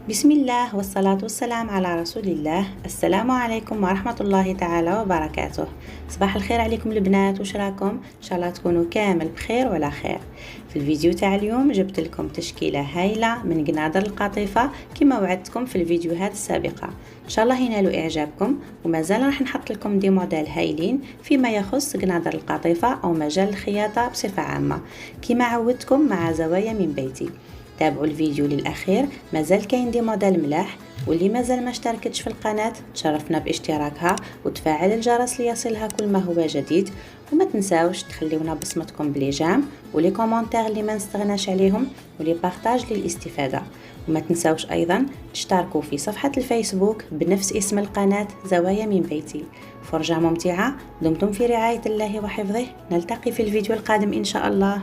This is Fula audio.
بسم الله والصلاة والسلام على رسول الله. السلام عليكم ورحمة الله تعالى وبركاته. صباح الخير عليكم البنات، وش راكم؟ ان شاء الله تكونوا كامل بخير وعلى خير. في الفيديو تاع اليوم جبت لكم تشكيلة هايلة من قنادر القطيفة كما وعدتكم في الفيديوهات السابقة. ان شاء الله ينالوا اعجابكم، ومازال راح نحط لكم دي موديل هايلين فيما يخص قنادر القطيفة او مجال الخياطة بصفة عامة كما عودتكم مع زوايا من بيتي. تابعوا الفيديو للاخير، مازال كاين دي موديل ملاح، واللي مازال ما اشتركتش في القناه تشرفنا باشتراكها وتفعل الجرس ليصلها كل ما هو جديد. وما تنساوش تخليونا بصمتكم بلي جام ولي كومونتير اللي ما نستغناش عليهم ولي بارطاج للاستفاده. وما تنساوش ايضا تشتركوا في صفحه الفيسبوك بنفس اسم القناه زوايا من بيتي. فرجه ممتعه، دمتم في رعايه الله وحفظه، نلتقي في الفيديو القادم ان شاء الله.